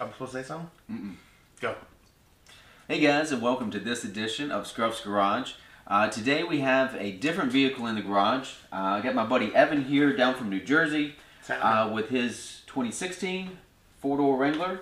I'm supposed to say something? Go. Hey guys, and welcome to this edition of Scruff's Garage. Today we have a different vehicle in the garage. I got my buddy Evan here down from New Jersey with his 2016 four-door Wrangler.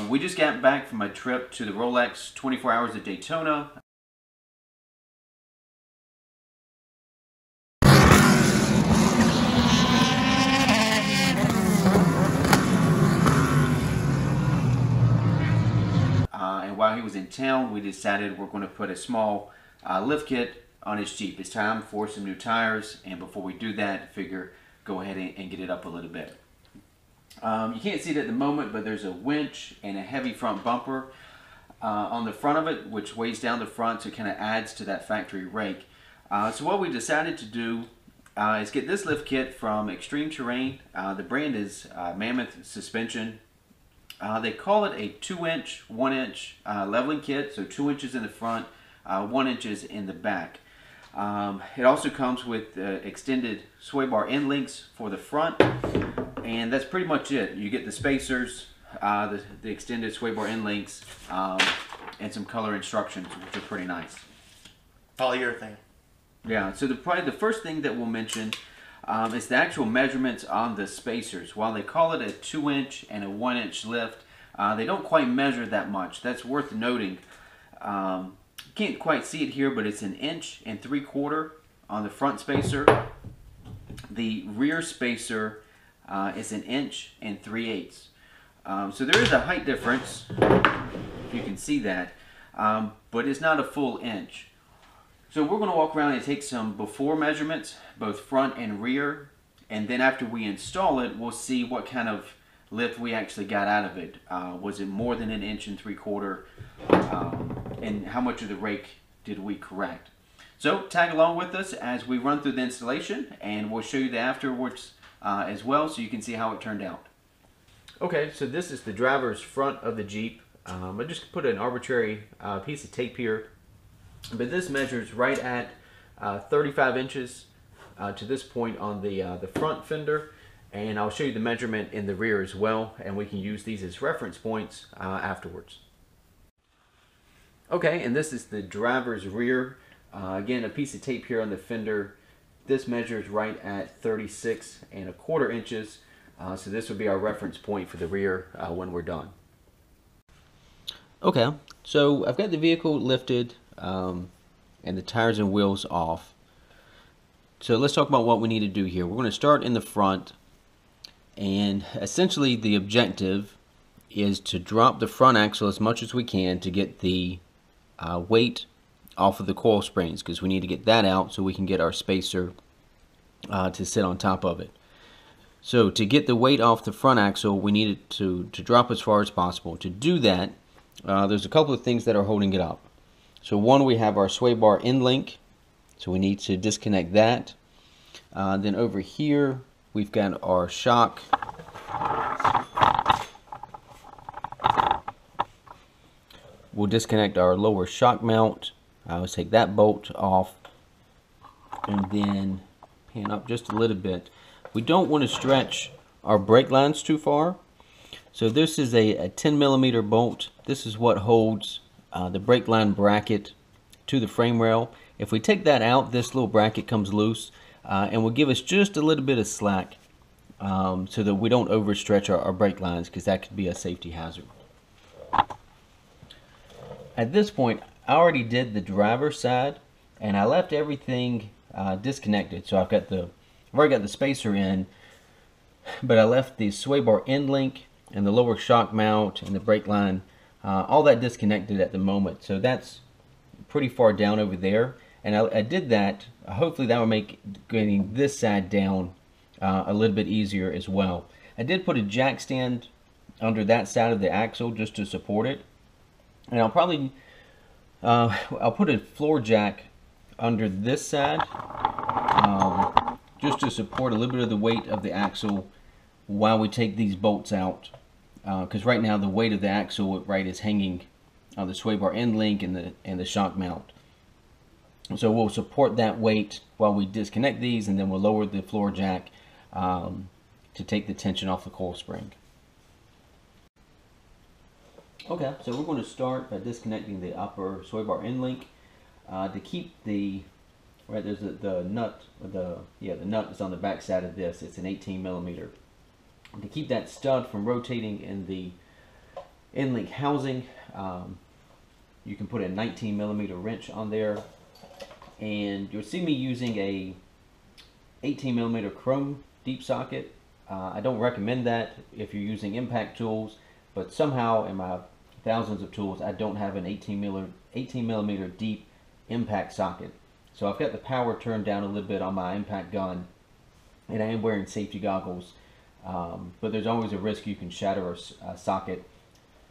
We just got back from a trip to the Rolex 24 Hours of Daytona. And while he was in town, we decided we're going to put a small lift kit on his Jeep. It's time for some new tires, and before we do that, figure go ahead and get it up a little bit. You can't see it at the moment, but there's a winch and a heavy front bumper on the front of it, which weighs down the front, so it kind of adds to that factory rake. So what we decided to do is get this lift kit from Extreme Terrain. The brand is Mammoth suspension. They call it a 2-inch, 1-inch leveling kit, so 2 inches in the front, 1 inches in the back. It also comes with extended sway bar end links for the front, and that's pretty much it. You get the spacers, the extended sway bar end links, and some color instructions, which are pretty nice. Polyurethane. Yeah, so probably the first thing that we'll mention is the actual measurements on the spacers. While they call it a 2-inch and a 1-inch lift, they don't quite measure that much. That's worth noting. You can't quite see it here, but it's 1 3/4 inches on the front spacer. The rear spacer is 1 3/8 inches. So there is a height difference, if you can see that, but it's not a full inch. So we're going to walk around and take some before measurements, both front and rear, and then after we install it, we'll see what kind of lift we actually got out of it. Was it more than 1 3/4 inches, and how much of the rake did we correct? So tag along with us as we run through the installation, and we'll show you the afterwards as well, so you can see how it turned out. Okay, so this is the driver's front of the Jeep. I just put an arbitrary piece of tape here. But this measures right at 35 inches to this point on the front fender, and I'll show you the measurement in the rear as well, and we can use these as reference points afterwards. Okay, and this is the driver's rear. Again, a piece of tape here on the fender. This measures right at 36¼ inches, so this would be our reference point for the rear when we're done. Okay, so I've got the vehicle lifted and the tires and wheels off. So let's talk about what we need to do here. We're going to start in the front, and essentially the objective is to drop the front axle as much as we can to get the weight off of the coil springs, because we need to get that out so we can get our spacer to sit on top of it. So to get the weight off the front axle, we need it to drop as far as possible. To do that, there's a couple of things that are holding it up. So one, we have our sway bar end link, so we need to disconnect that. Then over here we've got our shock. We'll disconnect our lower shock mount. Let's take that bolt off, and then pan up just a little bit. We don't want to stretch our brake lines too far. So this is a 10mm bolt. This is what holds the brake line bracket to the frame rail. If we take that out, this little bracket comes loose and will give us just a little bit of slack so that we don't overstretch our brake lines, because that could be a safety hazard. At this point, I already did the driver's side, and I left everything disconnected. So I've already got the spacer in, but I left the sway bar end link and the lower shock mount and the brake line, all that disconnected at the moment. So that's pretty far down over there, and I did that. Hopefully that will make getting this side down a little bit easier as well. I did put a jack stand under that side of the axle just to support it, and I'll probably I'll put a floor jack under this side just to support a little bit of the weight of the axle while we take these bolts out, because right now the weight of the axle is hanging on the sway bar end link and the shock mount. So we'll support that weight while we disconnect these, and then we'll lower the floor jack to take the tension off the coil spring. Okay, so we're going to start by disconnecting the upper sway bar end link to keep the there's the nut, the nut is on the back side of this. It's an 18 millimeter. To keep that stud from rotating in the end link housing, you can put a 19 millimeter wrench on there, and you'll see me using a 18 millimeter chrome deep socket. I don't recommend that if you're using impact tools, but somehow in my thousands of tools I don't have an 18 millimeter deep impact socket. So I've got the power turned down a little bit on my impact gun, and I am wearing safety goggles, but there's always a risk you can shatter a socket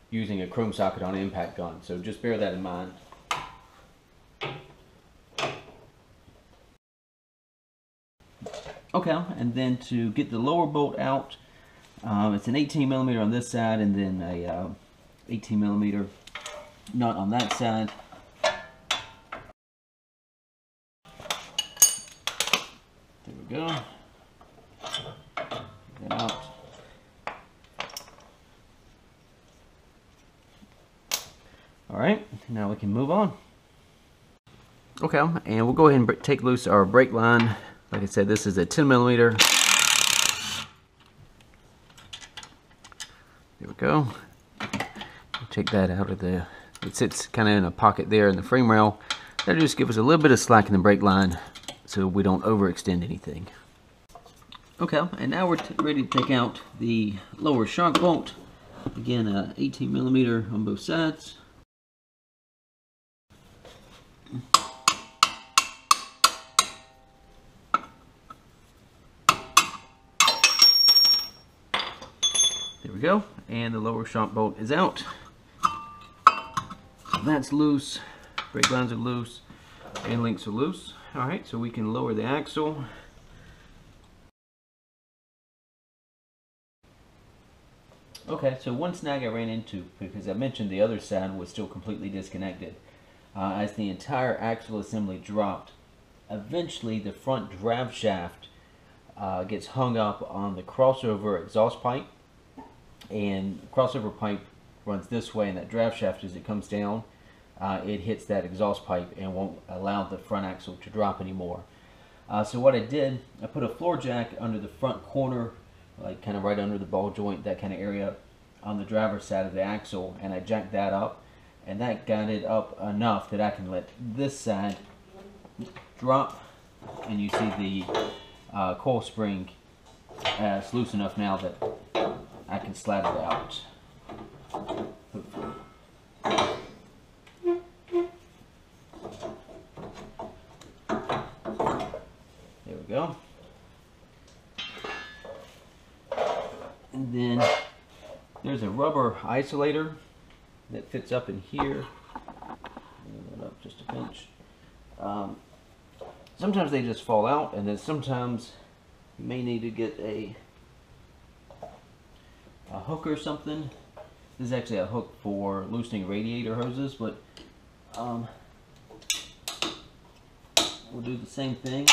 using a chrome socket on an impact gun, so just bear that in mind. Okay, and then to get the lower bolt out, it's an 18 millimeter on this side and then a 18 millimeter nut on that side. There we go. Get that out. Alright, now we can move on. Okay, and we'll go ahead and take loose our brake line. Like I said, this is a 10 millimeter. There we go. Take that out of the, it sits kind of in a pocket there in the frame rail. That'll just give us a little bit of slack in the brake line so we don't overextend anything. Okay, and now we're ready to take out the lower shock bolt. Again, 18 millimeter on both sides. There we go, and the lower shock bolt is out. That's loose, brake lines are loose, and links are loose. Alright, so we can lower the axle. Okay, so one snag I ran into, because I mentioned the other side was still completely disconnected. As the entire axle assembly dropped, eventually the front drive shaft gets hung up on the crossover exhaust pipe, and the crossover pipe runs this way, and that drive shaft, as it comes down, it hits that exhaust pipe and won't allow the front axle to drop anymore. So what I did, I put a floor jack under the front corner, like kind of right under the ball joint, that kind of area on the driver's side of the axle, and I jacked that up, and that got it up enough that I can let this side drop, and you see the coil spring is loose enough now that I can slide it out. Hopefully. There we go. And then there's a rubber isolator that fits up in here. Move that up just a pinch. Sometimes they just fall out, and then sometimes you may need to get a hook or something. This is actually a hook for loosening radiator hoses, but we'll do the same thing.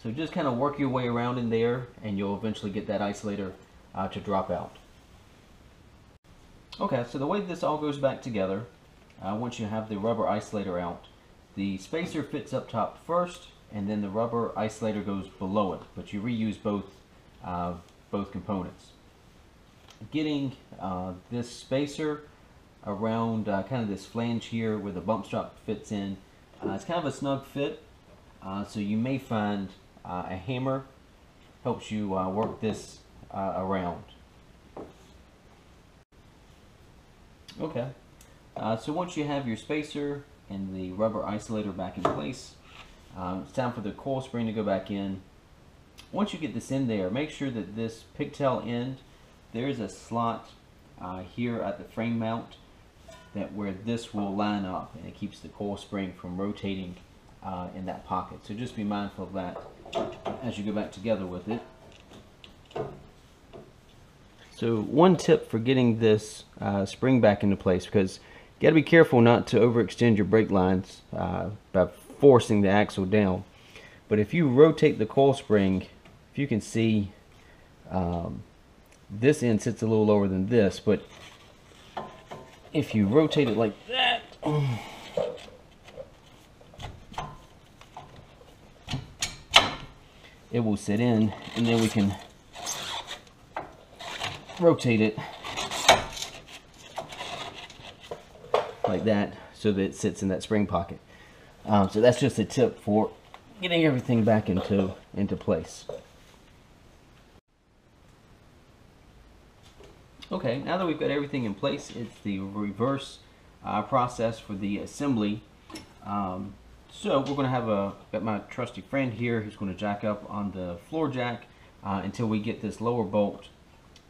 So just kind of work your way around in there, and you'll eventually get that isolator to drop out. Okay, so the way this all goes back together, once you have the rubber isolator out, the spacer fits up top first, and then the rubber isolator goes below it, but you reuse both components. Getting this spacer around kind of this flange here where the bump stop fits in, it's kind of a snug fit, so you may find a hammer helps you work this around. Okay, so once you have your spacer and the rubber isolator back in place, it's time for the coil spring to go back in. Once you get this in there, make sure that this pigtail end, there's a slot here at the frame mount that where this will line up, and it keeps the coil spring from rotating in that pocket. So just be mindful of that as you go back together with it. So one tip for getting this spring back into place, because you got to be careful not to overextend your brake lines by forcing the axle down. But if you rotate the coil spring, if you can see, this end sits a little lower than this, but if you rotate it like that, it will sit in, and then we can rotate it like that so that it sits in that spring pocket. So that's just a tip for getting everything back into place. Okay, now that we've got everything in place, it's the reverse process for the assembly. So we're going to have got my trusty friend here who's going to jack up on the floor jack until we get this lower bolt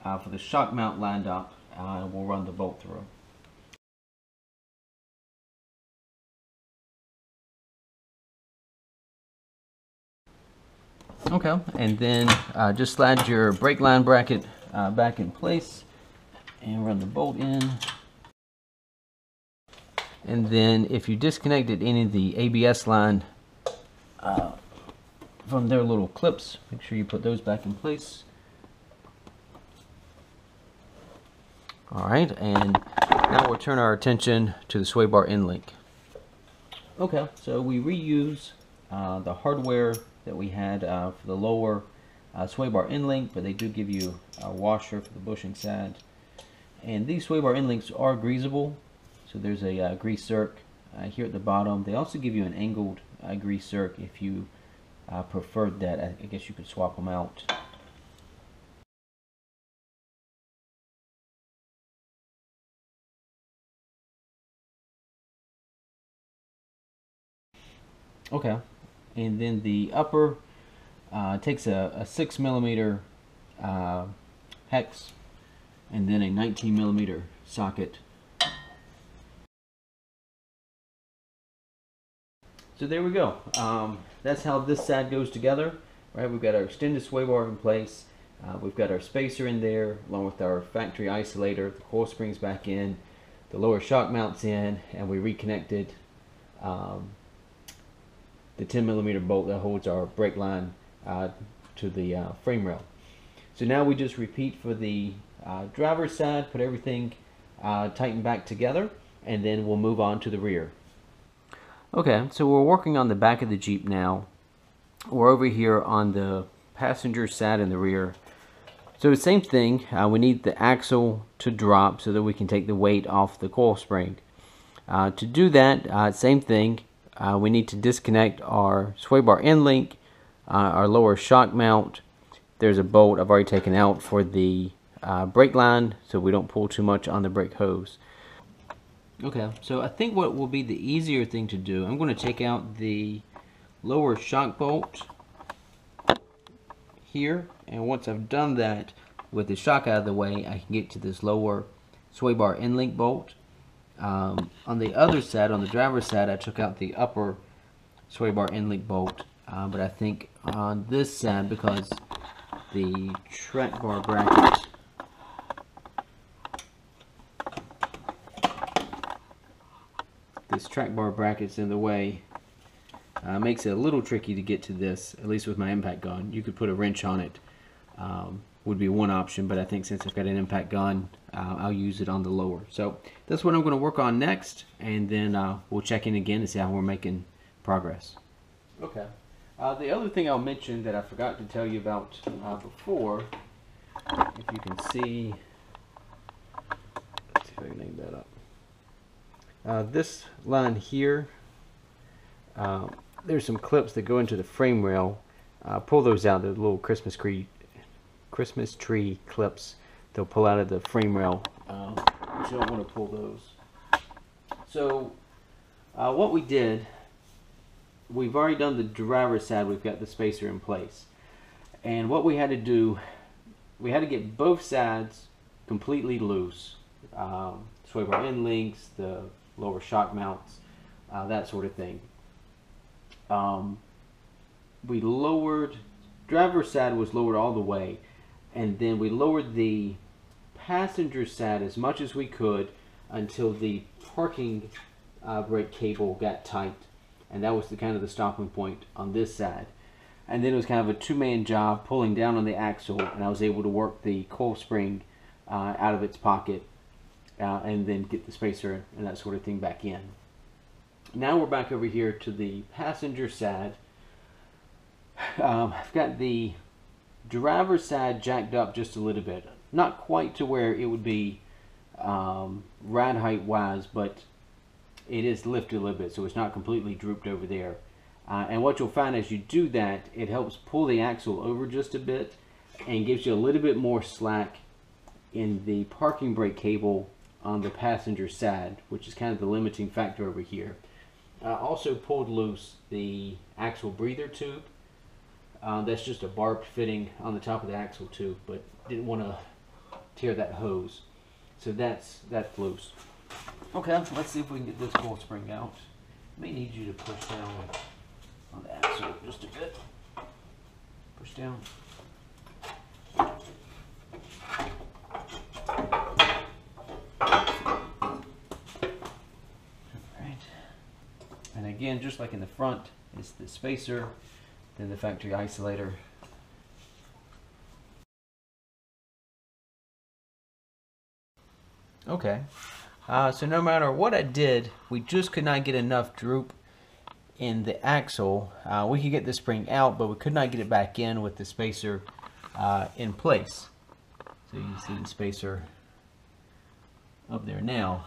for the shock mount lined up, and we'll run the bolt through. Okay, and then just slide your brake line bracket back in place and run the bolt in. And then if you disconnected any of the ABS line from their little clips, make sure you put those back in place. Alright, and now we'll turn our attention to the sway bar end link. Okay, so we reuse the hardware that we had for the lower sway bar end link, but they do give you a washer for the bushing side. And these sway bar end links are greasable, so there's a grease zerk here at the bottom. They also give you an angled grease zerk if you preferred that. I guess you could swap them out. Okay, and then the upper takes a 6mm hex and then a 19mm socket. So there we go. That's how this side goes together. Right, we've got our extended sway bar in place. We've got our spacer in there, along with our factory isolator. The coil springs back in, the lower shock mounts in, and we reconnected the 10mm bolt that holds our brake line to the frame rail. So now we just repeat for the driver's side, put everything tightened back together, and then we'll move on to the rear. Okay, so we're working on the back of the Jeep now. We're over here on the passenger side in the rear. So the same thing, we need the axle to drop so that we can take the weight off the coil spring. To do that, same thing, we need to disconnect our sway bar end link, our lower shock mount. There's a bolt I've already taken out for the brake line so we don't pull too much on the brake hose. Okay, so I think what will be the easier thing to do, I'm going to take out the lower shock bolt here, and once I've done that with the shock out of the way, I can get to this lower sway bar end link bolt. On the other side, on the driver's side, I took out the upper sway bar end link bolt, but I think on this side, because the track bar bracket bracket's in the way, makes it a little tricky to get to this, at least with my impact gun. You could put a wrench on it, would be one option, but I think since I've got an impact gun, I'll use it on the lower. So that's what I'm going to work on next, and then we'll check in again to see how we're making progress. Okay. The other thing I'll mention that I forgot to tell you about before, if you can see, let's see if I can name that up. This line here, there's some clips that go into the frame rail. Pull those out. They're little Christmas tree clips. They'll pull out of the frame rail. But you don't want to pull those. So what we did, we've already done the driver's side. We've got the spacer in place, and what we had to do, we had to get both sides completely loose. Sway bar end links, the lower shock mounts, that sort of thing. We lowered, driver's side was lowered all the way, and then we lowered the passenger side as much as we could until the parking brake cable got tight, and that was the kind of the stopping point on this side. And then it was kind of a two-man job pulling down on the axle, and I was able to work the coil spring out of its pocket and then get the spacer and that sort of thing back in. Now we're back over here to the passenger side. I've got the driver's side jacked up just a little bit. Not quite to where it would be ride height wise, but it is lifted a little bit, so it's not completely drooped over there. And what you'll find as you do that, it helps pull the axle over just a bit and gives you a little bit more slack in the parking brake cable on the passenger side, which is kind of the limiting factor over here. I also pulled loose the axle breather tube. That's just a barbed fitting on the top of the axle tube, but didn't want to tear that hose. So that's loose. Okay, let's see if we can get this coil spring out. May need you to push down on the axle just a bit. Push down. And again, just like in the front, it's the spacer, then the factory isolator. Okay, so no matter what I did, we just could not get enough droop in the axle. We could get the spring out, but we could not get it back in with the spacer in place. So you can see the spacer up there now.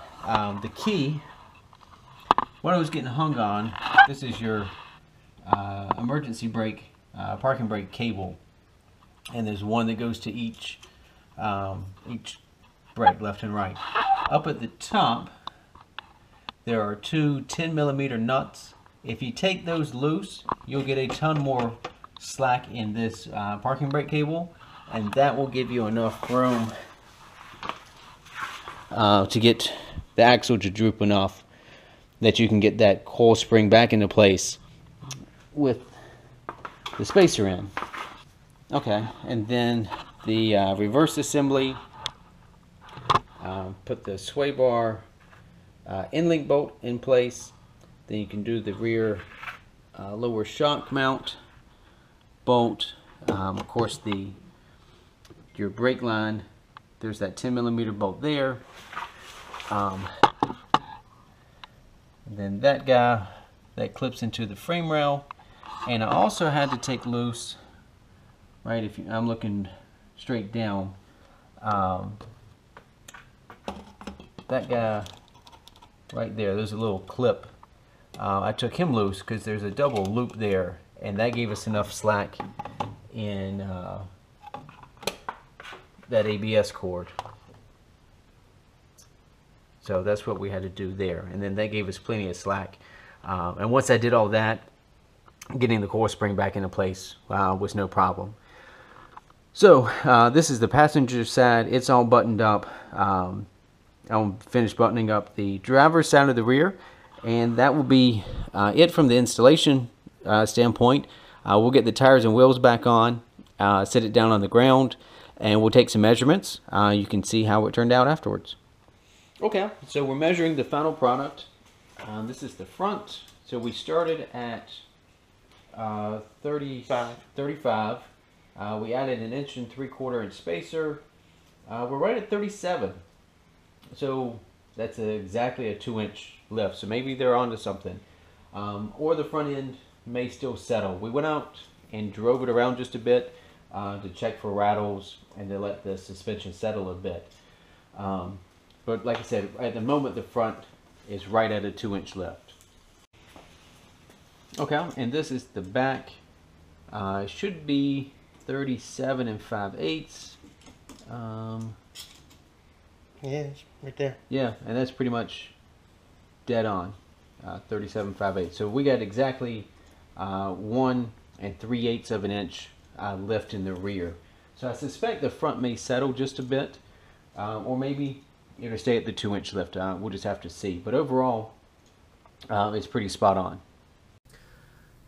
The key, what I was getting hung on, this is your emergency brake, parking brake cable, and there's one that goes to each brake, left and right. Up at the top, there are two 10mm nuts. If you take those loose, you'll get a ton more slack in this parking brake cable, and that will give you enough room to get the axle to droop enough that you can get that coil spring back into place with the spacer in. Okay, and then the reverse assembly, put the sway bar end-link bolt in place. Then you can do the rear lower shock mount bolt. Of course, your brake line, there's that 10mm bolt there. Then that guy that clips into the frame rail, and I also had to take loose, right, if I'm looking straight down, that guy right there, there's a little clip. I took him loose because there's a double loop there, and that gave us enough slack in that ABS cord. So that's what we had to do there, and then that gave us plenty of slack. And once I did all that, getting the coil spring back into place was no problem. So this is the passenger side. It's all buttoned up. I'll finish buttoning up the driver's side of the rear, and that will be it from the installation standpoint. We'll get the tires and wheels back on, set it down on the ground, and we'll take some measurements. You can see how it turned out afterwards. Okay, so we're measuring the final product. This is the front. So we started at 35. We added an 1 3/4 inch spacer. We're right at 37. So that's exactly a 2-inch lift. So maybe they're onto something. Or the front end may still settle. We went out and drove it around just a bit to check for rattles and to let the suspension settle a bit. But like I said, at the moment the front is right at a 2-inch lift. Okay, and this is the back. It should be 37 5/8. Yeah, it's right there. Yeah, and that's pretty much dead on. 37 5/8. So we got exactly 1 3/8 of an inch lift in the rear. So I suspect the front may settle just a bit, or maybe it'll stay at the 2-inch lift. We'll just have to see. But overall, it's pretty spot on.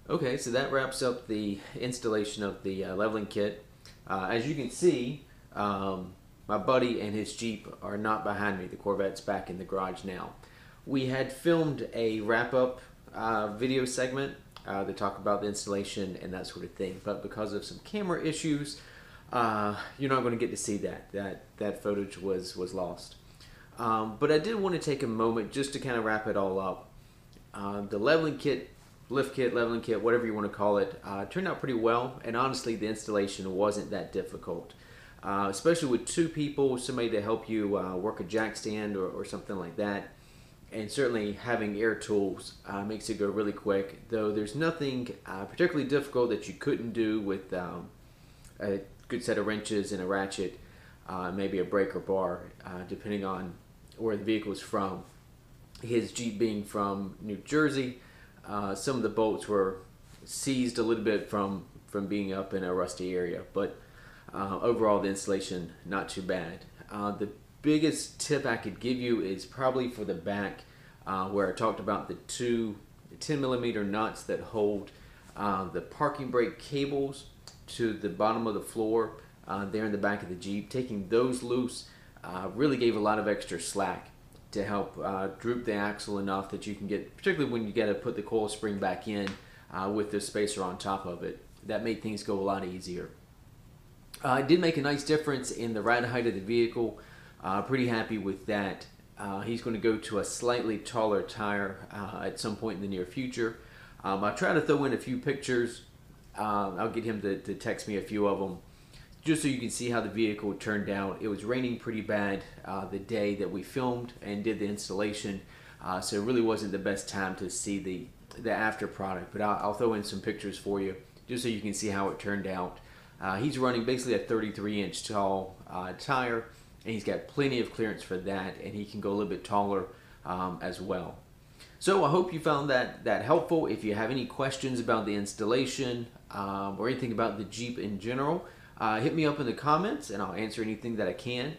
Okay, so that wraps up the installation of the leveling kit. As you can see, my buddy and his Jeep are not behind me. The Corvette's back in the garage now. We had filmed a wrap-up video segment to talk about the installation and that sort of thing, but because of some camera issues, you're not going to get to see that. That footage was lost. But I did want to take a moment just to kind of wrap it all up. The leveling kit, lift kit, leveling kit, whatever you want to call it, turned out pretty well, and honestly the installation wasn't that difficult. Especially with two people, somebody to help you work a jack stand or something like that. And certainly having air tools makes it go really quick, though there's nothing particularly difficult that you couldn't do with a good set of wrenches and a ratchet, maybe a breaker bar, depending on where the vehicle is from. His Jeep being from New Jersey, some of the bolts were seized a little bit from being up in a rusty area, but overall the installation not too bad. The biggest tip I could give you is probably for the back, where I talked about the two 10mm nuts that hold the parking brake cables to the bottom of the floor there in the back of the Jeep. Taking those loose really gave a lot of extra slack to help droop the axle enough that you can get, particularly when you got to put the coil spring back in with the spacer on top of it. That made things go a lot easier. It did make a nice difference in the ride height of the vehicle. Pretty happy with that. He's going to go to a slightly taller tire at some point in the near future. I'll try to throw in a few pictures. I'll get him to text me a few of them, just so you can see how the vehicle turned out. It was raining pretty bad the day that we filmed and did the installation, so it really wasn't the best time to see the after product, but I'll throw in some pictures for you just so you can see how it turned out. He's running basically a 33-inch tall tire, and he's got plenty of clearance for that, and he can go a little bit taller as well. So I hope you found that helpful. If you have any questions about the installation or anything about the Jeep in general, hit me up in the comments and I'll answer anything that I can.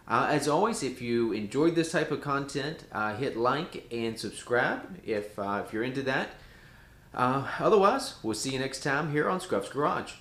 As always, if you enjoyed this type of content, hit like and subscribe if you're into that. Otherwise, we'll see you next time here on Scruff's Garage.